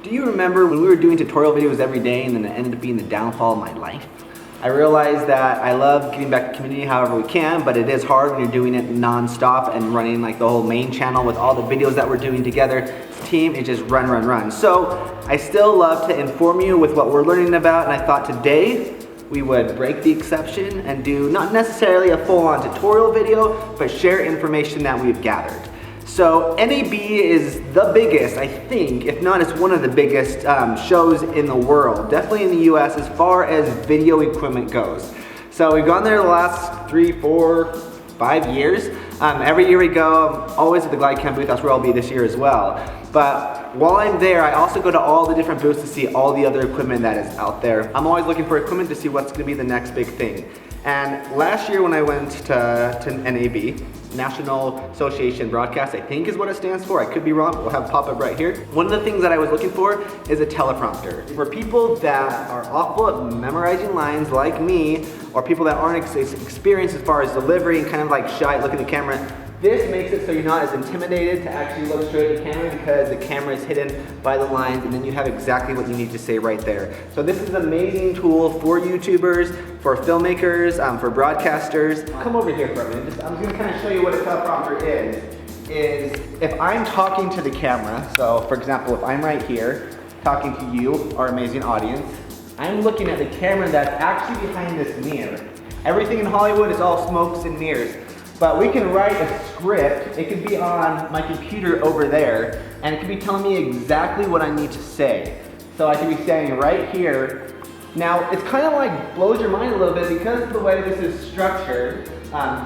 Do you remember when we were doing tutorial videos every day and then it ended up being the downfall of my life? I realized that I love getting back to community however we can, but it is hard when you're doing it non-stop and running like the whole main channel with all the videos that we're doing together. This team is just run. So I still love to inform you with what we're learning about, and I thought today we would break the exception and do not necessarily a full-on tutorial video, but share information that we've gathered. So NAB is the biggest, I think, if not it's one of the biggest shows in the world, definitely in the US as far as video equipment goes. So we've gone there the last 3, 4, 5 years. Every year we go, I'm always at the GlideCam booth, that's where I'll be this year as well. But while I'm there, I also go to all the different booths to see all the other equipment that is out there. I'm always looking for equipment to see what's gonna be the next big thing. And last year when I went to NAB, National Association Broadcast, I think is what it stands for. I could be wrong, we'll have it pop up right here. One of the things that I was looking for is a teleprompter. For people that are awful at memorizing lines like me, or people that aren't experienced as far as delivery and kind of like shy at looking at the camera, this makes it so you're not as intimidated to actually look straight at the camera because the camera is hidden by the lines and then you have exactly what you need to say right there. So this is an amazing tool for YouTubers, for filmmakers, for broadcasters. Come over here for a minute. I'm just gonna kind of show you what a teleprompter is if I'm talking to the camera, so for example, if I'm right here talking to you, our amazing audience, I'm looking at the camera that's actually behind this mirror. Everything in Hollywood is all smokes and mirrors. But we can write a script, it could be on my computer over there, and it could be telling me exactly what I need to say. So I could be saying right here. Now, it's kind of like blows your mind a little bit because of the way this is structured.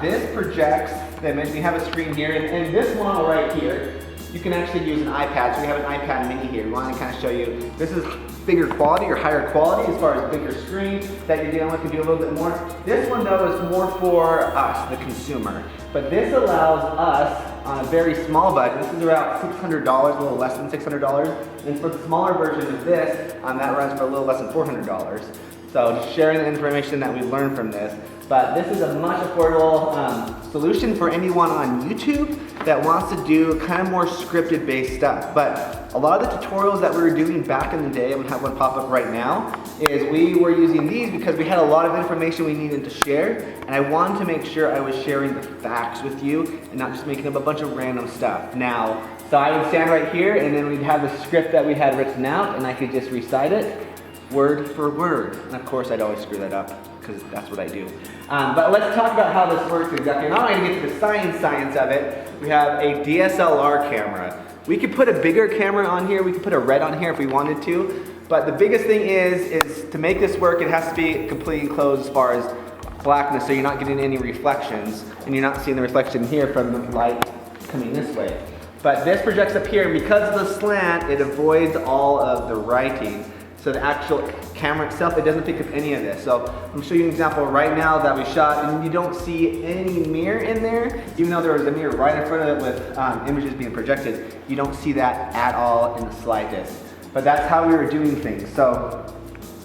This projects the image. We have a screen here, and this model right here, you can actually use an iPad. So we have an iPad mini here. We want to kind of show you, this is bigger quality or higher quality as far as bigger screen that you're dealing with, can do a little bit more. This one though is more for us, the consumer. But this allows us on a very small budget, this is about $600, a little less than $600. And for the smaller version of this, that runs for a little less than $400. So just sharing the information that we learned from this. But this is a much affordable solution for anyone on YouTube that wants to do kind of more scripted based stuff. But a lot of the tutorials that we were doing back in the day, I'm gonna have one pop up right now, is we were using these because we had a lot of information we needed to share, and I wanted to make sure I was sharing the facts with you and not just making up a bunch of random stuff. Now, so I would stand right here and then we'd have the script that we had written out and I could just recite it word for word. And of course I'd always screw that up because that's what I do. But let's talk about how this works exactly. Now I'm going to get to the science of it. We have a DSLR camera. We could put a bigger camera on here. We could put a red on here if we wanted to. But the biggest thing is to make this work, it has to be completely enclosed as far as blackness, so you're not getting any reflections, and you're not seeing the reflection here from the light coming this way. But this projects up here, and because of the slant, it avoids all of the writing. So the actual camera itself, it doesn't pick up any of this. So I'm gonna show you an example right now that we shot, and you don't see any mirror in there, even though there was a mirror right in front of it with images being projected. You don't see that at all in the slightest. But that's how we were doing things. So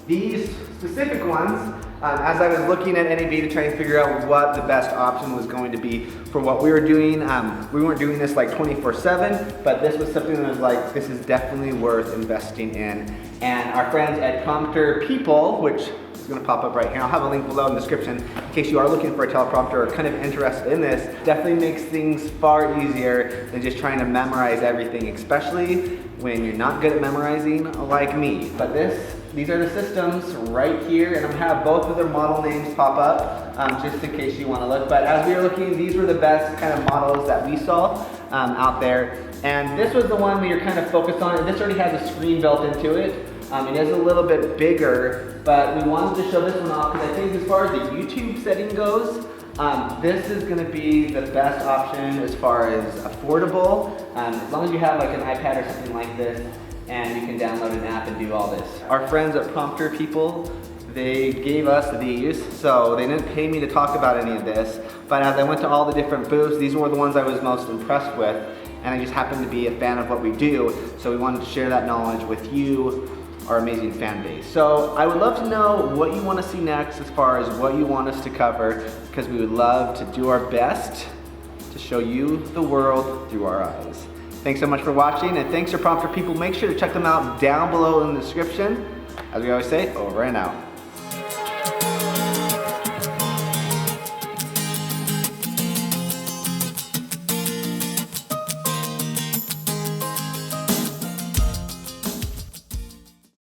these specific ones, as I was looking at NAB to try and figure out what the best option was going to be for what we were doing, we weren't doing this like 24/7, but this was something that was like, this is definitely worth investing in. And our friends at PrompterPeople, which is going to pop up right here, I'll have a link below in the description in case you are looking for a teleprompter or kind of interested in this, definitely makes things far easier than just trying to memorize everything, especially when you're not good at memorizing like me. But these are the systems right here, and I'm gonna have both of their model names pop up just in case you want to look. But as we were looking, these were the best kind of models that we saw out there. And this was the one we were kind of focused on, and this already has a screen built into it. It is a little bit bigger, but we wanted to show this one off because I think as far as the YouTube setting goes, this is going to be the best option as far as affordable. As long as you have like an iPad or something like this, and you can download an app and do all this. Our friends at PrompterPeople, they gave us these, so they didn't pay me to talk about any of this, but as I went to all the different booths, these were the ones I was most impressed with, and I just happened to be a fan of what we do, so we wanted to share that knowledge with you, our amazing fan base. So I would love to know what you want to see next as far as what you want us to cover, because we would love to do our best to show you the world through our eyes. Thanks so much for watching, and thanks to Prompter People. Make sure to check them out down below in the description. As we always say, over and out.